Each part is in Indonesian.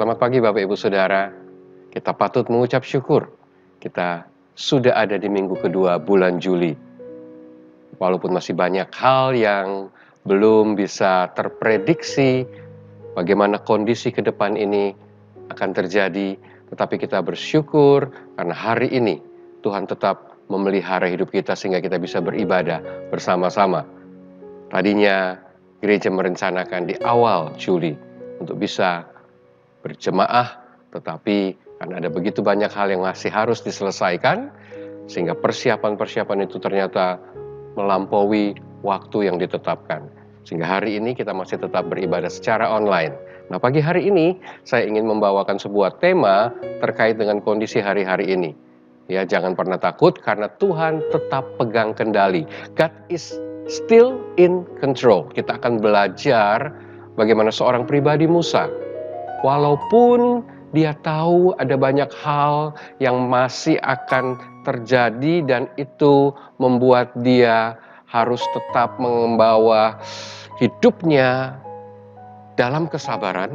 Selamat pagi Bapak Ibu Saudara. Kita patut mengucap syukur. Kita sudah ada di minggu kedua bulan Juli. Walaupun masih banyak hal yang belum bisa terprediksi bagaimana kondisi ke depan ini akan terjadi, tetapi kita bersyukur karena hari ini Tuhan tetap memelihara hidup kita sehingga kita bisa beribadah bersama-sama. Tadinya gereja merencanakan di awal Juli untuk bisa berjemaah, tetapi karena ada begitu banyak hal yang masih harus diselesaikan, sehingga persiapan-persiapan itu ternyata melampaui waktu yang ditetapkan. Sehingga hari ini kita masih tetap beribadah secara online. Nah, pagi hari ini saya ingin membawakan sebuah tema terkait dengan kondisi hari-hari ini. Ya, jangan pernah takut karena Tuhan tetap pegang kendali. God is still in control. Kita akan belajar bagaimana seorang pribadi Musa, walaupun dia tahu ada banyak hal yang masih akan terjadi dan itu membuat dia harus tetap membawa hidupnya dalam kesabaran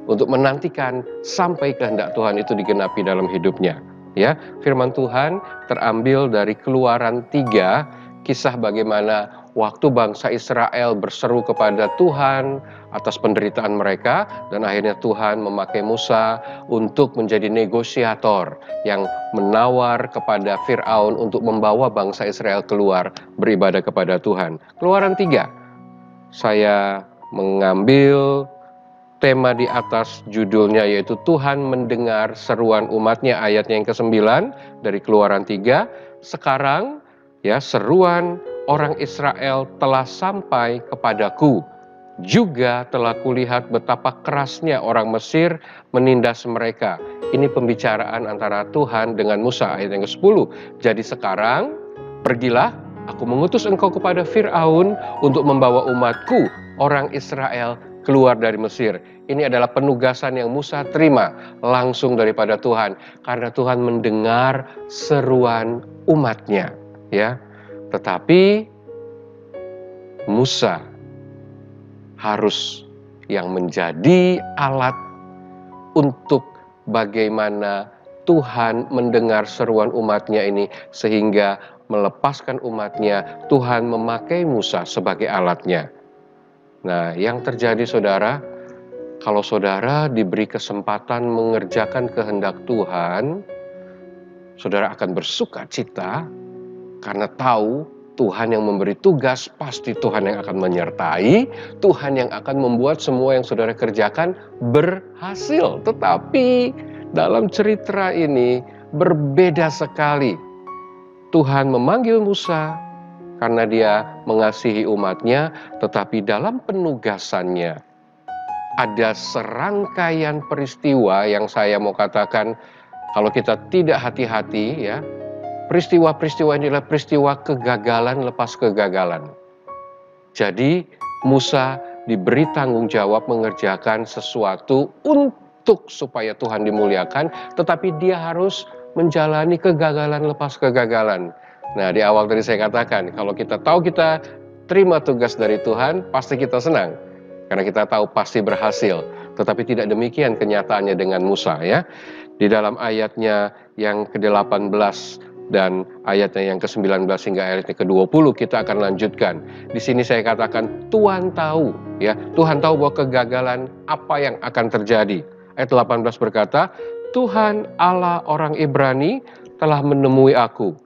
untuk menantikan sampai kehendak Tuhan itu digenapi dalam hidupnya. Ya, firman Tuhan terambil dari Keluaran 3, kisah bagaimana waktu bangsa Israel berseru kepada Tuhan atas penderitaan mereka, dan akhirnya Tuhan memakai Musa untuk menjadi negosiator yang menawar kepada Firaun untuk membawa bangsa Israel keluar beribadah kepada Tuhan. Keluaran 3, saya mengambil tema di atas judulnya yaitu Tuhan mendengar seruan umatnya, ayatnya yang ke-9 dari Keluaran 3. Sekarang ya, seruan orang Israel telah sampai kepadaku. Juga telah kulihat betapa kerasnya orang Mesir menindas mereka. Ini pembicaraan antara Tuhan dengan Musa, ayat yang ke-10. Jadi sekarang pergilah, aku mengutus engkau kepada Firaun untuk membawa umatku, orang Israel, keluar dari Mesir. Ini adalah penugasan yang Musa terima langsung daripada Tuhan, karena Tuhan mendengar seruan umatnya. Ya, tetapi Musa harus yang menjadi alat untuk bagaimana Tuhan mendengar seruan umatnya ini, sehingga melepaskan umatnya, Tuhan memakai Musa sebagai alatnya. Nah, yang terjadi saudara, kalau saudara diberi kesempatan mengerjakan kehendak Tuhan, saudara akan bersuka cita karena tahu Tuhan yang memberi tugas, pasti Tuhan yang akan menyertai, Tuhan yang akan membuat semua yang saudara kerjakan berhasil. Tetapi dalam cerita ini berbeda sekali. Tuhan memanggil Musa karena dia mengasihi umatnya, tetapi dalam penugasannya ada serangkaian peristiwa yang saya mau katakan, kalau kita tidak hati-hati ya, peristiwa-peristiwa ini adalah peristiwa kegagalan lepas kegagalan. Jadi Musa diberi tanggung jawab mengerjakan sesuatu untuk supaya Tuhan dimuliakan, tetapi dia harus menjalani kegagalan lepas kegagalan. Nah, di awal tadi saya katakan, kalau kita tahu kita terima tugas dari Tuhan, pasti kita senang. Karena kita tahu pasti berhasil. Tetapi tidak demikian kenyataannya dengan Musa ya. Di dalam ayatnya yang ke-18 dan ayatnya yang ke-19 hingga ayatnya ke-20 kita akan lanjutkan. Di sini saya katakan Tuhan tahu ya, Tuhan tahu bahwa kegagalan apa yang akan terjadi. Ayat 18 berkata, Tuhan Allah orang Ibrani telah menemui aku.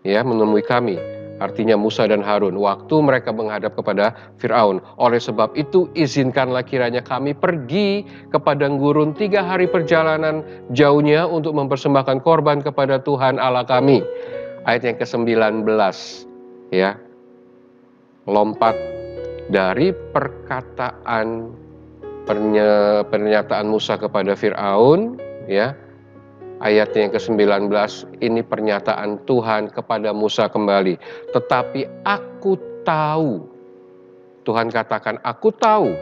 Ya, menemui kami, artinya Musa dan Harun, waktu mereka menghadap kepada Firaun. Oleh sebab itu izinkanlah kiranya kami pergi ke padang gurun 3 hari perjalanan jauhnya untuk mempersembahkan korban kepada Tuhan Allah kami. Ayat yang ke-19 ya, lompat dari perkataan pernyataan Musa kepada Firaun ya. Ayatnya yang ke-19, ini pernyataan Tuhan kepada Musa kembali. Tetapi aku tahu, Tuhan katakan, aku tahu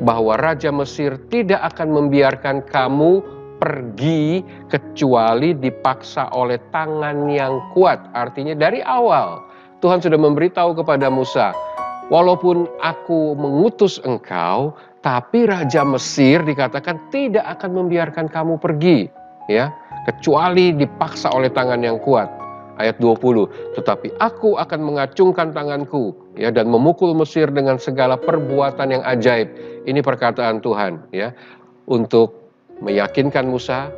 bahwa Raja Mesir tidak akan membiarkan kamu pergi kecuali dipaksa oleh tangan yang kuat. Artinya dari awal Tuhan sudah memberitahu kepada Musa, walaupun aku mengutus engkau, Tapi Raja Mesir dikatakan tidak akan membiarkan kamu pergi, ya, kecuali dipaksa oleh tangan yang kuat. Ayat 20, tetapi aku akan mengacungkan tanganku, ya, dan memukul Mesir dengan segala perbuatan yang ajaib. Ini perkataan Tuhan, ya, untuk meyakinkan Musa.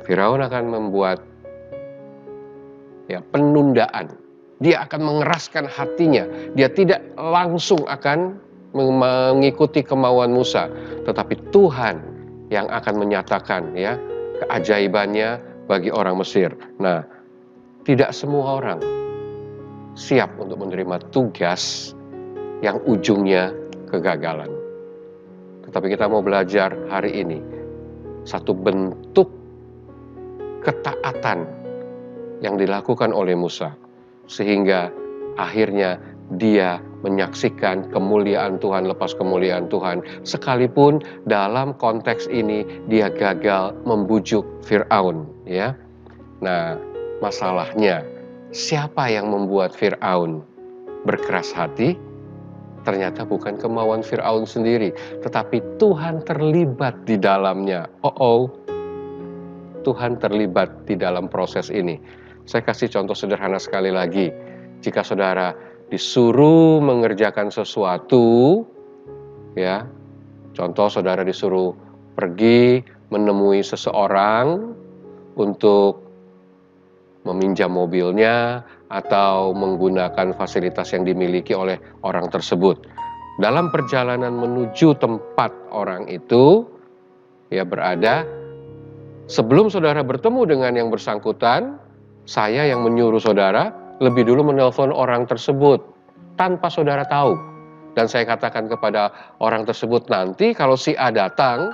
Firaun akan membuat, ya, penundaan. Dia akan mengeraskan hatinya. Dia tidak langsung akan mengikuti kemauan Musa, tetapi Tuhan yang akan menyatakan, ya, keajaibannya bagi orang Mesir. Nah, tidak semua orang siap untuk menerima tugas yang ujungnya kegagalan. Tetapi kita mau belajar hari ini satu bentuk ketaatan yang dilakukan oleh Musa, sehingga akhirnya dia menyaksikan kemuliaan Tuhan lepas kemuliaan Tuhan. Sekalipun dalam konteks ini dia gagal membujuk Firaun, ya. Nah, masalahnya siapa yang membuat Firaun berkeras hati? Ternyata bukan kemauan Firaun sendiri, tetapi Tuhan terlibat di dalamnya. Tuhan terlibat di dalam proses ini. Saya kasih contoh sederhana sekali lagi. Jika saudara disuruh mengerjakan sesuatu, ya, contoh saudara disuruh pergi menemui seseorang untuk meminjam mobilnya atau menggunakan fasilitas yang dimiliki oleh orang tersebut. Dalam perjalanan menuju tempat orang itu, ya, berada, sebelum saudara bertemu dengan yang bersangkutan, saya yang menyuruh saudara lebih dulu menelpon orang tersebut tanpa saudara tahu. Dan saya katakan kepada orang tersebut, nanti kalau si A datang,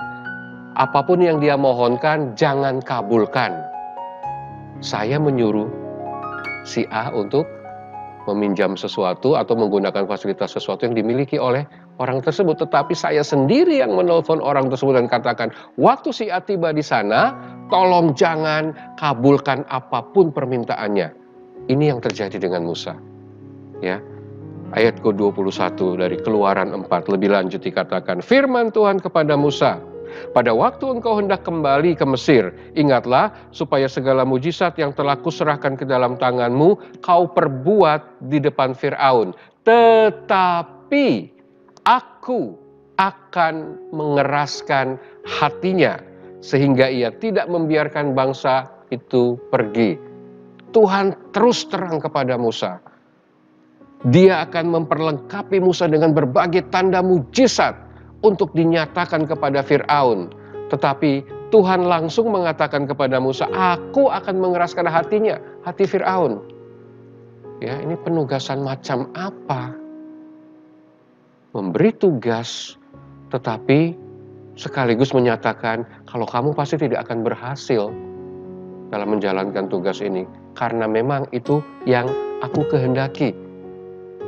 apapun yang dia mohonkan jangan kabulkan. Saya menyuruh si A untuk meminjam sesuatu atau menggunakan fasilitas sesuatu yang dimiliki oleh orang tersebut. Tetapi saya sendiri yang menelpon orang tersebut dan katakan, waktu si A tiba di sana, tolong jangan kabulkan apapun permintaannya. Ini yang terjadi dengan Musa, ya. Ayat ke-21 dari Keluaran 4 lebih lanjut dikatakan, firman Tuhan kepada Musa, pada waktu engkau hendak kembali ke Mesir, ingatlah supaya segala mujizat yang telah kuserahkan ke dalam tanganmu, kau perbuat di depan Firaun. Tetapi aku akan mengeraskan hatinya, sehingga ia tidak membiarkan bangsa itu pergi. Tuhan terus terang kepada Musa. Dia akan memperlengkapi Musa dengan berbagai tanda mujizat untuk dinyatakan kepada Firaun. Tetapi Tuhan langsung mengatakan kepada Musa, aku akan mengeraskan hatinya, hati Firaun. Ya, ini penugasan macam apa? Memberi tugas, tetapi sekaligus menyatakan kalau kamu pasti tidak akan berhasil dalam menjalankan tugas ini, karena memang itu yang aku kehendaki.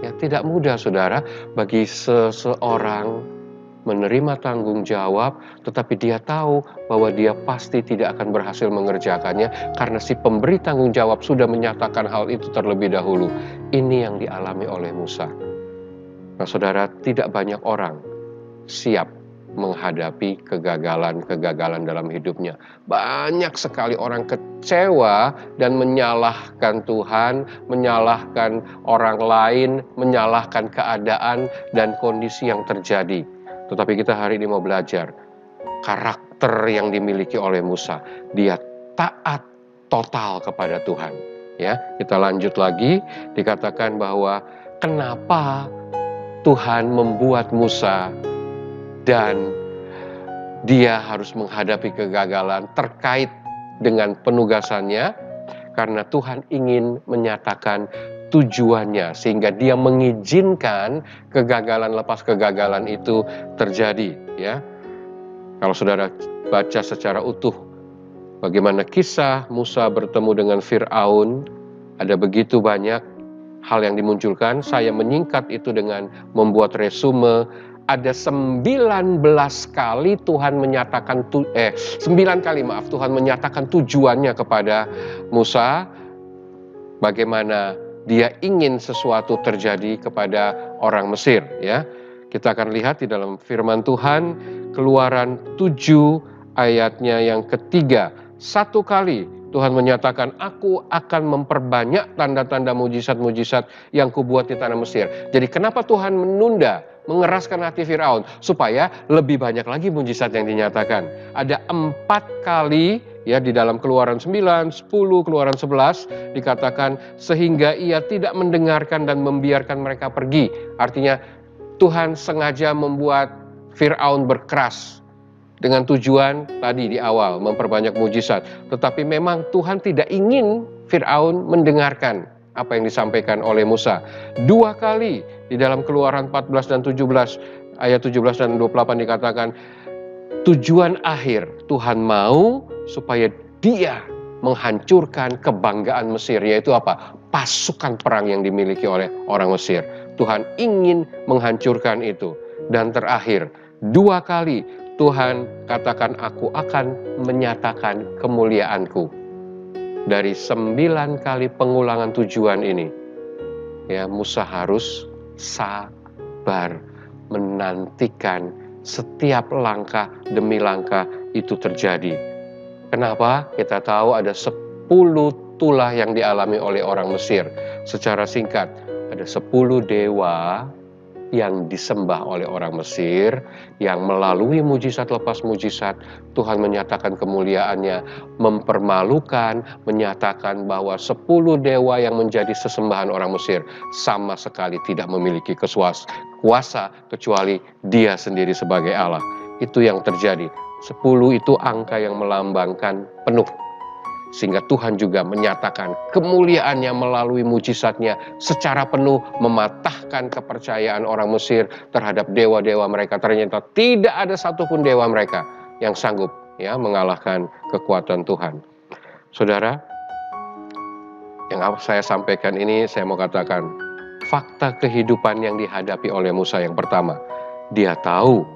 Ya, tidak mudah saudara bagi seseorang menerima tanggung jawab, tetapi dia tahu bahwa dia pasti tidak akan berhasil mengerjakannya karena si pemberi tanggung jawab sudah menyatakan hal itu terlebih dahulu. Ini yang dialami oleh Musa. Nah saudara, tidak banyak orang siap menghadapi kegagalan-kegagalan dalam hidupnya. Banyak sekali orang kecewa dan menyalahkan Tuhan, menyalahkan orang lain, menyalahkan keadaan dan kondisi yang terjadi. Tetapi kita hari ini mau belajar karakter yang dimiliki oleh Musa. Dia taat total kepada Tuhan. Ya, kita lanjut lagi, dikatakan bahwa kenapa Tuhan membuat Musa dan dia harus menghadapi kegagalan terkait dengan penugasannya, karena Tuhan ingin menyatakan tujuannya sehingga dia mengizinkan kegagalan lepas kegagalan itu terjadi, ya. Kalau saudara baca secara utuh bagaimana kisah Musa bertemu dengan Firaun, ada begitu banyak hal yang dimunculkan. Saya menyingkat itu dengan membuat resume. Ada 19 kali Tuhan menyatakan 9 kali Tuhan menyatakan tujuannya kepada Musa, bagaimana dia ingin sesuatu terjadi kepada orang Mesir, ya. Kita akan lihat di dalam firman Tuhan, Keluaran 7 ayatnya yang ketiga. Satu kali Tuhan menyatakan, aku akan memperbanyak tanda-tanda mujizat-mujizat yang kubuat di tanah Mesir. Jadi kenapa Tuhan menunda, mengeraskan hati Firaun? Supaya lebih banyak lagi mujizat yang dinyatakan. Ada 4 kali ya di dalam Keluaran 9, 10, Keluaran 11 dikatakan sehingga ia tidak mendengarkan dan membiarkan mereka pergi. Artinya Tuhan sengaja membuat Firaun berkeras dengan tujuan tadi di awal memperbanyak mujizat. Tetapi memang Tuhan tidak ingin Firaun mendengarkan apa yang disampaikan oleh Musa. 2 kali di dalam Keluaran 14 dan 17 ayat 17 dan 28 dikatakan tujuan akhir Tuhan mau supaya dia menghancurkan kebanggaan Mesir, yaitu apa? Pasukan perang yang dimiliki oleh orang Mesir. Tuhan ingin menghancurkan itu. Dan terakhir, 2 kali Tuhan katakan aku akan menyatakan kemuliaanku. Dari 9 kali pengulangan tujuan ini, ya Musa harus sabar menantikan setiap langkah demi langkah itu terjadi. Kenapa? Kita tahu ada 10 tulah yang dialami oleh orang Mesir. Secara singkat, ada 10 dewa yang disembah oleh orang Mesir, yang melalui mujizat lepas mujizat, Tuhan menyatakan kemuliaannya, mempermalukan, menyatakan bahwa 10 dewa yang menjadi sesembahan orang Mesir sama sekali tidak memiliki kuasa kecuali dia sendiri sebagai Allah. Itu yang terjadi. 10 itu angka yang melambangkan penuh. Sehingga Tuhan juga menyatakan kemuliaannya melalui mujizatnya secara penuh, mematahkan kepercayaan orang Mesir terhadap dewa-dewa mereka. Ternyata tidak ada satupun dewa mereka yang sanggup ya mengalahkan kekuatan Tuhan. Saudara, yang saya sampaikan ini saya mau katakan fakta kehidupan yang dihadapi oleh Musa yang pertama. Dia tahu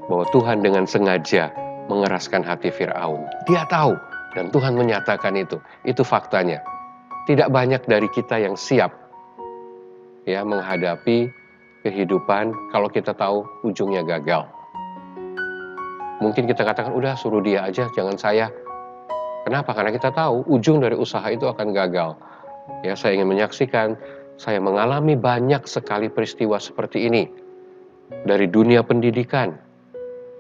bahwa Tuhan dengan sengaja mengeraskan hati Firaun. Dia tahu. Dan Tuhan menyatakan itu. Itu faktanya. Tidak banyak dari kita yang siap ya menghadapi kehidupan kalau kita tahu ujungnya gagal. Mungkin kita katakan, udah suruh dia aja, jangan saya. Kenapa? Karena kita tahu ujung dari usaha itu akan gagal. Ya, saya ingin menyaksikan, saya mengalami banyak sekali peristiwa seperti ini. Dari dunia pendidikan,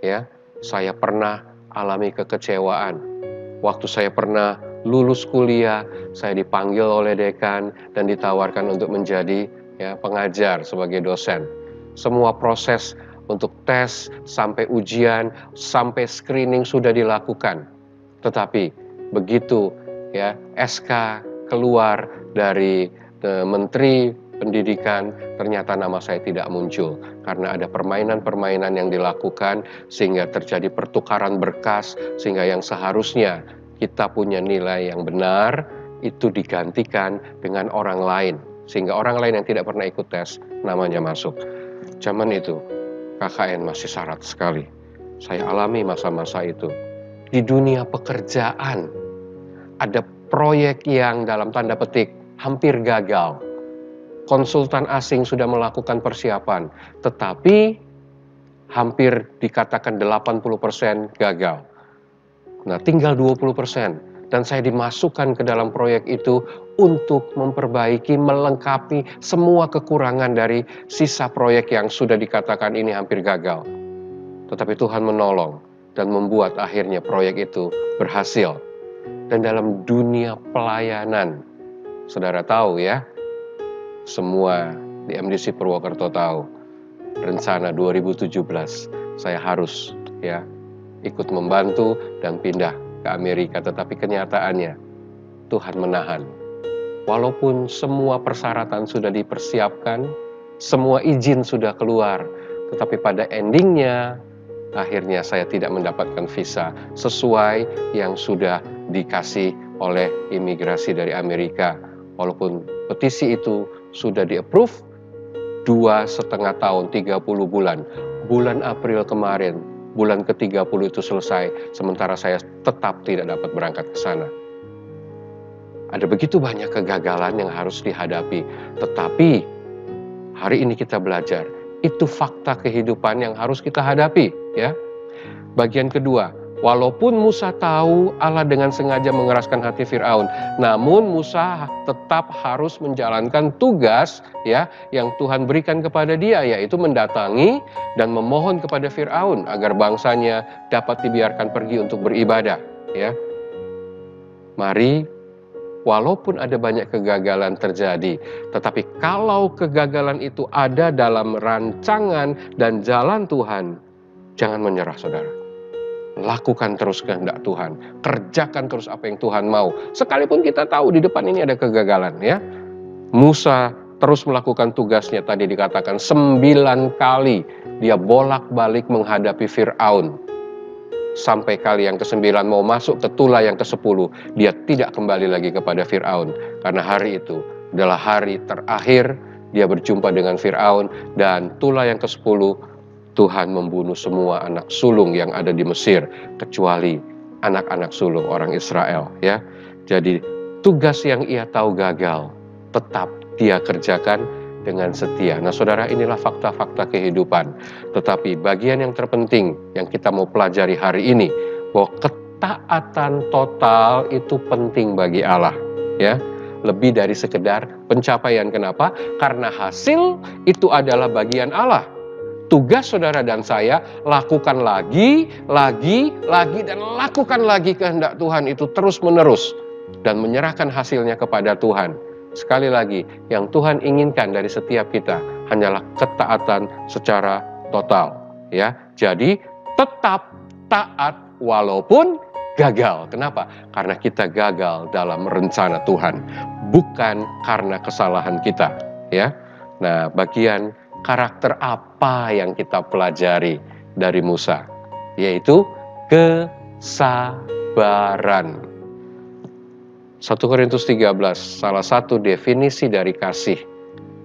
ya, saya pernah alami kekecewaan. Waktu saya pernah lulus kuliah, saya dipanggil oleh dekan dan ditawarkan untuk menjadi ya, pengajar sebagai dosen. Semua proses untuk tes, sampai ujian, sampai screening sudah dilakukan. Tetapi begitu ya SK keluar dari Menteri Pendidikan, ternyata nama saya tidak muncul. Karena ada permainan-permainan yang dilakukan sehingga terjadi pertukaran berkas, sehingga yang seharusnya kita punya nilai yang benar, itu digantikan dengan orang lain. Sehingga orang lain yang tidak pernah ikut tes, namanya masuk. Zaman itu, KKN masih syarat sekali. Saya alami masa-masa itu. Di dunia pekerjaan, ada proyek yang dalam tanda petik hampir gagal. Konsultan asing sudah melakukan persiapan, tetapi hampir dikatakan 80% gagal. Nah, tinggal 20%. Dan saya dimasukkan ke dalam proyek itu untuk memperbaiki, melengkapi semua kekurangan dari sisa proyek yang sudah dikatakan ini hampir gagal. Tetapi Tuhan menolong dan membuat akhirnya proyek itu berhasil. Dan dalam dunia pelayanan, saudara tahu ya, semua di MDC Purwokerto tahu, rencana 2017 saya harus ya ikut membantu dan pindah ke Amerika, tetapi kenyataannya Tuhan menahan. Walaupun semua persyaratan sudah dipersiapkan, semua izin sudah keluar, tetapi pada endingnya akhirnya saya tidak mendapatkan visa sesuai yang sudah dikasih oleh imigrasi dari Amerika. Walaupun petisi itu sudah di-approve 2,5 tahun, 30 bulan. Bulan April kemarin, bulan ke-30 itu selesai, sementara saya tetap tidak dapat berangkat ke sana. Ada begitu banyak kegagalan yang harus dihadapi, tetapi hari ini kita belajar, Itu fakta kehidupan yang harus kita hadapi, ya. Bagian kedua, walaupun Musa tahu Allah dengan sengaja mengeraskan hati Firaun, namun Musa tetap harus menjalankan tugas, ya, yang Tuhan berikan kepada dia, yaitu mendatangi dan memohon kepada Firaun agar bangsanya dapat dibiarkan pergi untuk beribadah, ya. Mari, walaupun ada banyak kegagalan terjadi, tetapi kalau kegagalan itu ada dalam rancangan dan jalan Tuhan, jangan menyerah, saudara. Lakukan terus kehendak Tuhan, kerjakan terus apa yang Tuhan mau. Sekalipun kita tahu di depan ini ada kegagalan, ya. Musa terus melakukan tugasnya, tadi dikatakan 9 kali dia bolak-balik menghadapi Firaun. Sampai kali yang ke-9 mau masuk ke Tula yang ke-10, dia tidak kembali lagi kepada Firaun. Karena hari itu adalah hari terakhir dia berjumpa dengan Firaun, dan Tula yang ke-10 Tuhan membunuh semua anak sulung yang ada di Mesir, kecuali anak-anak sulung orang Israel, ya. Jadi tugas yang ia tahu gagal, tetap dia kerjakan dengan setia. Nah, saudara, inilah fakta-fakta kehidupan. Tetapi bagian yang terpenting yang kita mau pelajari hari ini, bahwa ketaatan total itu penting bagi Allah, ya. Lebih dari sekedar pencapaian. Kenapa? Karena hasil itu adalah bagian Allah. Tugas saudara dan saya, lakukan lagi, dan lakukan lagi kehendak Tuhan itu terus-menerus. Dan menyerahkan hasilnya kepada Tuhan. Sekali lagi, yang Tuhan inginkan dari setiap kita hanyalah ketaatan secara total, ya. Jadi tetap taat walaupun gagal. Kenapa? Karena kita gagal dalam rencana Tuhan, bukan karena kesalahan kita, ya. Nah, bagian karakter apa yang kita pelajari dari Musa? Yaitu kesabaran. 1 Korintus 13, salah satu definisi dari kasih,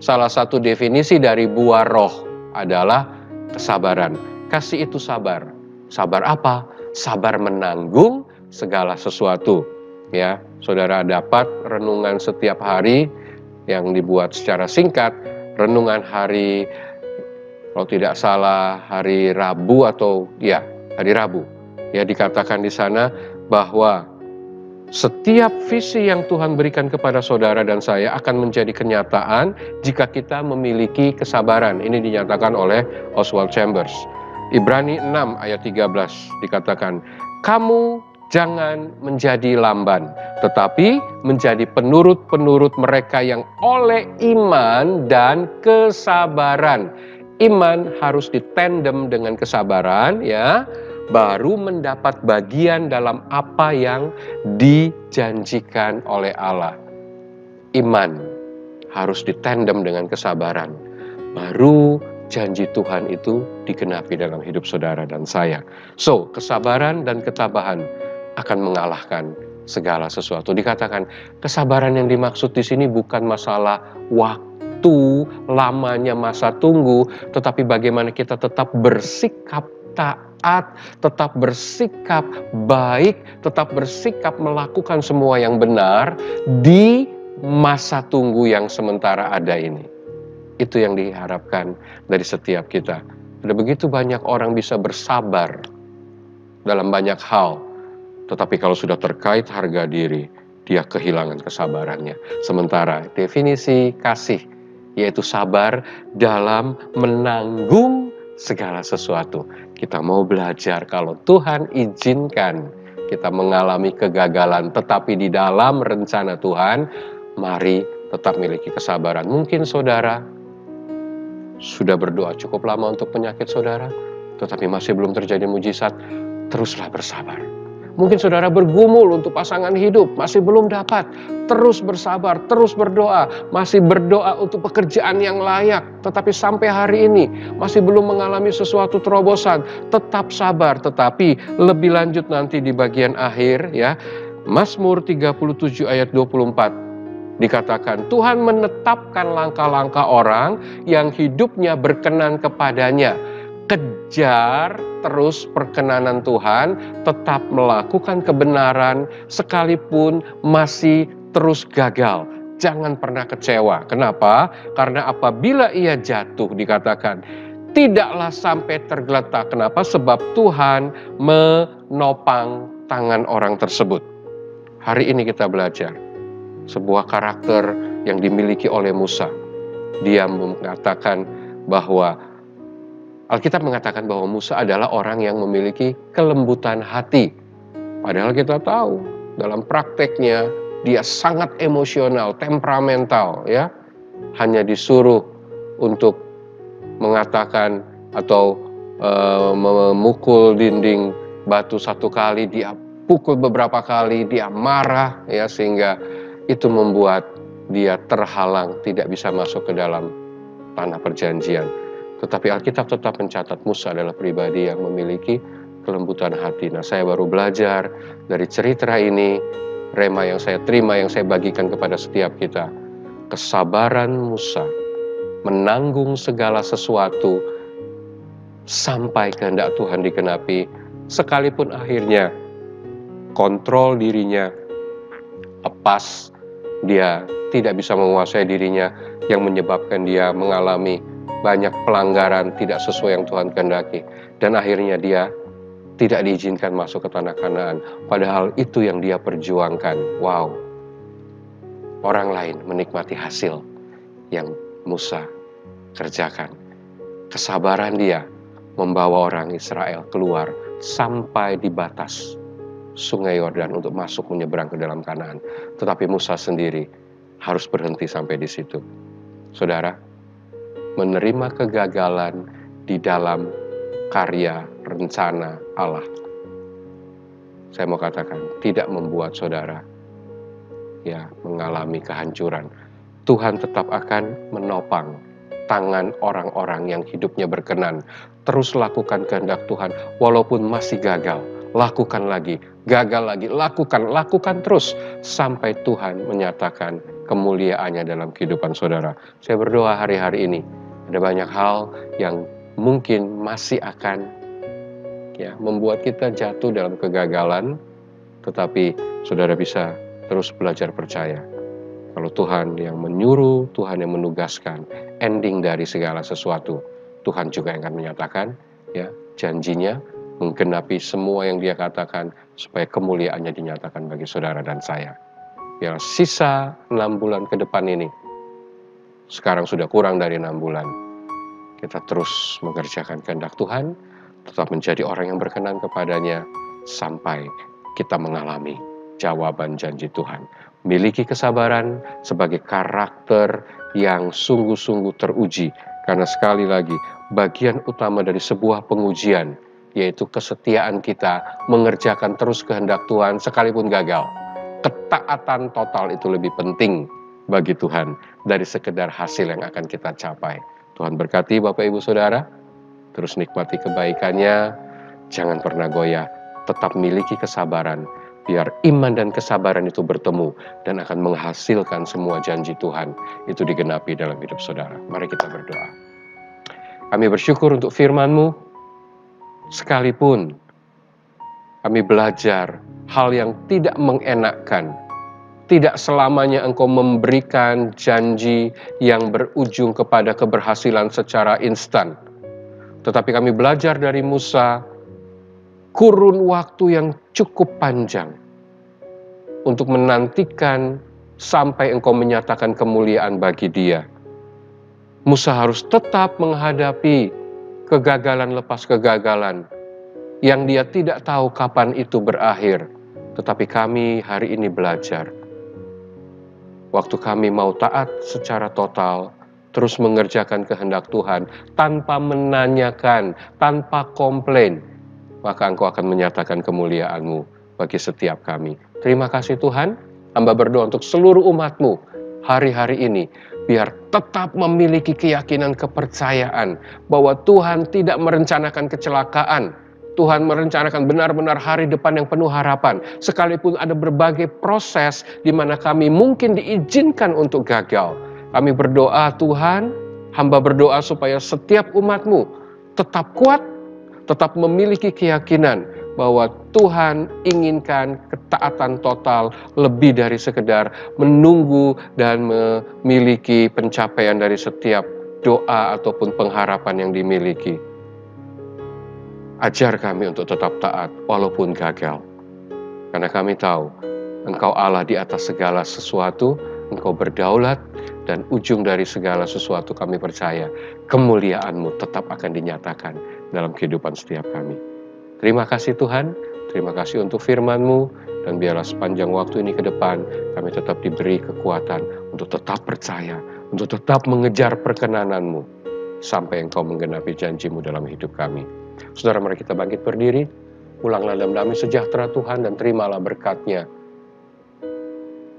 salah satu definisi dari buah roh adalah kesabaran. Kasih itu sabar. Sabar apa? Sabar menanggung segala sesuatu. Ya, saudara dapat renungan setiap hari yang dibuat secara singkat. Renungan hari, kalau tidak salah, hari Rabu atau ya, hari Rabu. Ya, dikatakan di sana bahwa setiap visi yang Tuhan berikan kepada saudara dan saya akan menjadi kenyataan jika kita memiliki kesabaran. Ini dinyatakan oleh Oswald Chambers. Ibrani 6 ayat 13 dikatakan, kamu jangan menjadi lamban, tetapi menjadi penurut-penurut mereka yang oleh iman dan kesabaran. Iman harus ditandem dengan kesabaran, ya. Baru mendapat bagian dalam apa yang dijanjikan oleh Allah. Iman harus ditandem dengan kesabaran. Baru janji Tuhan itu digenapi dalam hidup saudara dan saya. So, kesabaran dan ketabahan akan mengalahkan segala sesuatu. Dikatakan kesabaran yang dimaksud di sini bukan masalah waktu, lamanya masa tunggu, tetapi bagaimana kita tetap bersikap taat, tetap bersikap baik, tetap bersikap melakukan semua yang benar di masa tunggu yang sementara ada ini. Itu yang diharapkan dari setiap kita. Ada begitu banyak orang bisa bersabar dalam banyak hal, tetapi kalau sudah terkait harga diri, dia kehilangan kesabarannya. Sementara definisi kasih, yaitu sabar dalam menanggung segala sesuatu. Kita mau belajar kalau Tuhan izinkan kita mengalami kegagalan, tetapi di dalam rencana Tuhan, mari tetap miliki kesabaran. Mungkin saudara sudah berdoa cukup lama untuk penyakit saudara, tetapi masih belum terjadi mujizat. Teruslah bersabar. Mungkin saudara bergumul untuk pasangan hidup, masih belum dapat. Terus bersabar, terus berdoa. Masih berdoa untuk pekerjaan yang layak, tetapi sampai hari ini masih belum mengalami sesuatu terobosan. Tetap sabar, tetapi lebih lanjut nanti di bagian akhir, ya. Mazmur 37 ayat 24 dikatakan, Tuhan menetapkan langkah-langkah orang yang hidupnya berkenan kepadanya. Kejar terus perkenanan Tuhan, tetap melakukan kebenaran sekalipun masih terus gagal. Jangan pernah kecewa. Kenapa? Karena apabila ia jatuh, dikatakan, tidaklah sampai tergeletak. Kenapa? Sebab Tuhan menopang tangan orang tersebut. Hari ini kita belajar sebuah karakter yang dimiliki oleh Musa. Dia mengatakan bahwa Alkitab mengatakan bahwa Musa adalah orang yang memiliki kelembutan hati. Padahal kita tahu dalam prakteknya dia sangat emosional, temperamental, ya. Hanya disuruh untuk mengatakan atau memukul dinding batu satu kali, dia pukul beberapa kali, dia marah, ya, sehingga itu membuat dia terhalang, tidak bisa masuk ke dalam tanah perjanjian. Tetapi Alkitab tetap mencatat Musa adalah pribadi yang memiliki kelembutan hati. Nah, saya baru belajar dari cerita ini, rema yang saya terima, yang saya bagikan kepada setiap kita. Kesabaran Musa menanggung segala sesuatu sampai kehendak Tuhan digenapi, sekalipun akhirnya kontrol dirinya lepas, dia tidak bisa menguasai dirinya, yang menyebabkan dia mengalami banyak pelanggaran tidak sesuai yang Tuhan kehendaki, dan akhirnya dia tidak diizinkan masuk ke tanah Kanaan, padahal itu yang dia perjuangkan. Wow, orang lain menikmati hasil yang Musa kerjakan. Kesabaran dia membawa orang Israel keluar sampai di batas Sungai Yordan untuk masuk menyeberang ke dalam Kanaan. Tetapi Musa sendiri harus berhenti sampai di situ. Saudara, menerima kegagalan di dalam karya rencana Allah, saya mau katakan, tidak membuat saudara mengalami kehancuran. Tuhan tetap akan menopang tangan orang-orang yang hidupnya berkenan. Terus lakukan kehendak Tuhan walaupun masih gagal. Lakukan lagi, gagal lagi, lakukan terus sampai Tuhan menyatakan kemuliaannya dalam kehidupan saudara. Saya berdoa hari-hari ini ada banyak hal yang mungkin masih akan membuat kita jatuh dalam kegagalan, tetapi saudara bisa terus belajar percaya. Kalau Tuhan yang menyuruh, Tuhan yang menugaskan, ending dari segala sesuatu, Tuhan juga yang akan menyatakan janjinya, menggenapi semua yang dia katakan, supaya kemuliaannya dinyatakan bagi saudara dan saya. Biar sisa 6 bulan ke depan ini, sekarang sudah kurang dari 6 bulan, kita terus mengerjakan kehendak Tuhan, tetap menjadi orang yang berkenan kepadanya, sampai kita mengalami jawaban janji Tuhan. Miliki kesabaran sebagai karakter yang sungguh-sungguh teruji, karena sekali lagi, bagian utama dari sebuah pengujian, yaitu kesetiaan kita mengerjakan terus kehendak Tuhan sekalipun gagal. Ketaatan total itu lebih penting bagi Tuhan dari sekedar hasil yang akan kita capai. Tuhan berkati Bapak Ibu Saudara, terus nikmati kebaikannya, jangan pernah goyah, tetap miliki kesabaran, biar iman dan kesabaran itu bertemu dan akan menghasilkan semua janji Tuhan itu digenapi dalam hidup saudara. Mari kita berdoa. Kami bersyukur untuk firman-Mu. Sekalipun kami belajar hal yang tidak mengenakkan, tidak selamanya Engkau memberikan janji yang berujung kepada keberhasilan secara instan. Tetapi kami belajar dari Musa, kurun waktu yang cukup panjang untuk menantikan sampai Engkau menyatakan kemuliaan bagi dia. Musa harus tetap menghadapi kegagalan lepas kegagalan yang dia tidak tahu kapan itu berakhir. Tetapi kami hari ini belajar, waktu kami mau taat secara total, terus mengerjakan kehendak Tuhan tanpa menanyakan, tanpa komplain, maka Engkau akan menyatakan kemuliaan-Mu bagi setiap kami. Terima kasih Tuhan. Hamba berdoa untuk seluruh umat-Mu hari-hari ini, biar tetap memiliki keyakinan, kepercayaan bahwa Tuhan tidak merencanakan kecelakaan. Tuhan merencanakan benar-benar hari depan yang penuh harapan. Sekalipun ada berbagai proses di mana kami mungkin diizinkan untuk gagal. Kami berdoa Tuhan, hamba berdoa supaya setiap umat-Mu tetap kuat, tetap memiliki keyakinan bahwa Tuhan inginkan ketaatan total lebih dari sekedar menunggu dan memiliki pencapaian dari setiap doa ataupun pengharapan yang dimiliki. Ajar kami untuk tetap taat walaupun gagal. Karena kami tahu Engkau Allah di atas segala sesuatu, Engkau berdaulat, dan ujung dari segala sesuatu kami percaya kemuliaan-Mu tetap akan dinyatakan dalam kehidupan setiap kami. Terima kasih Tuhan, terima kasih untuk firman-Mu, dan biarlah sepanjang waktu ini ke depan kami tetap diberi kekuatan untuk tetap percaya, untuk tetap mengejar perkenanan-Mu sampai Engkau menggenapi janji-Mu dalam hidup kami. Saudara, mari kita bangkit berdiri, pulanglah dalam damai sejahtera Tuhan dan terimalah berkat-Nya.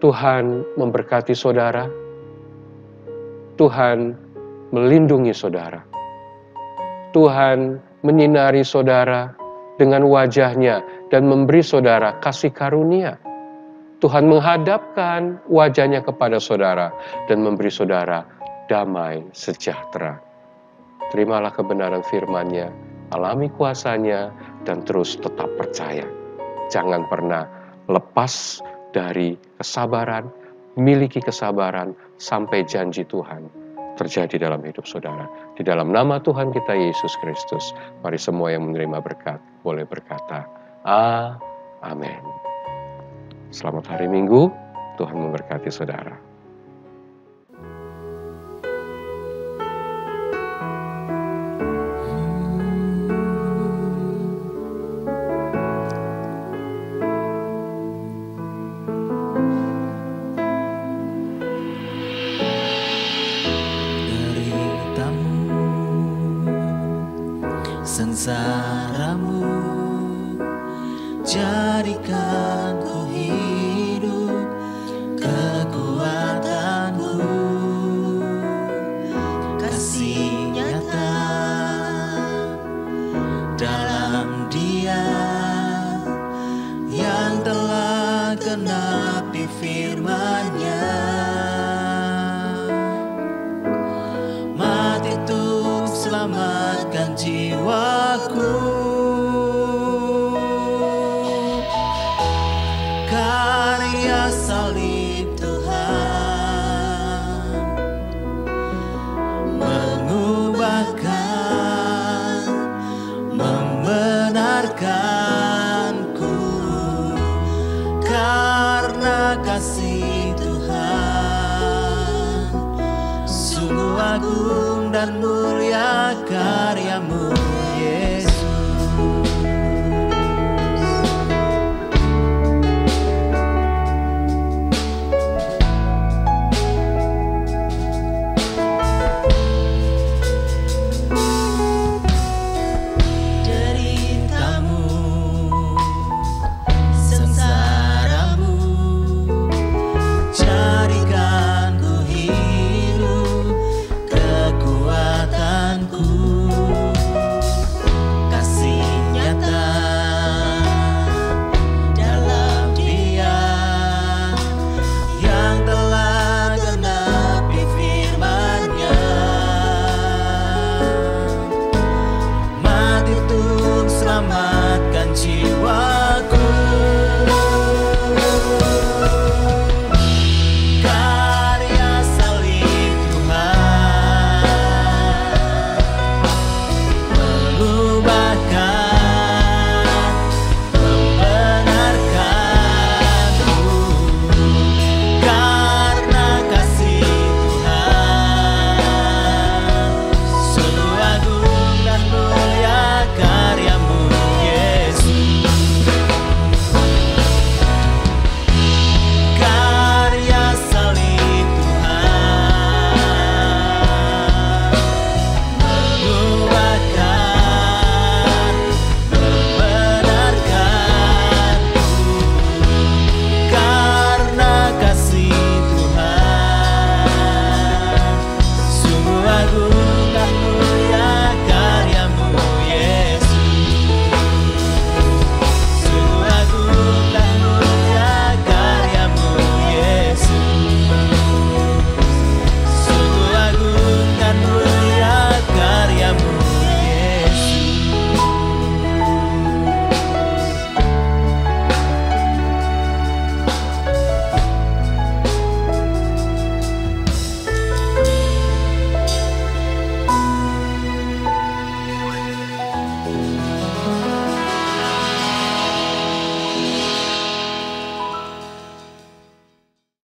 Tuhan memberkati saudara, Tuhan melindungi saudara, Tuhan menyinari saudara dengan wajah-Nya dan memberi saudara kasih karunia. Tuhan menghadapkan wajah-Nya kepada saudara dan memberi saudara damai sejahtera. Terimalah kebenaran firman-Nya, alami kuasa-Nya, dan terus tetap percaya. Jangan pernah lepas dari kesabaran, miliki kesabaran sampai janji Tuhan terjadi dalam hidup saudara. Di dalam nama Tuhan kita Yesus Kristus, mari semua yang menerima berkat boleh berkata, Amin. Selamat hari Minggu, Tuhan memberkati saudara. Sengsaramu jadikan ku hidup, kekuatanku, kasih nyata dalam Dia yang telah genapi firman-Nya. Mati untuk selamatkan jiwaku, karya salib Tuhan mengubahkan, membenarkanku, karena kasih Tuhan sungguh agung dan mulia karya-Mu.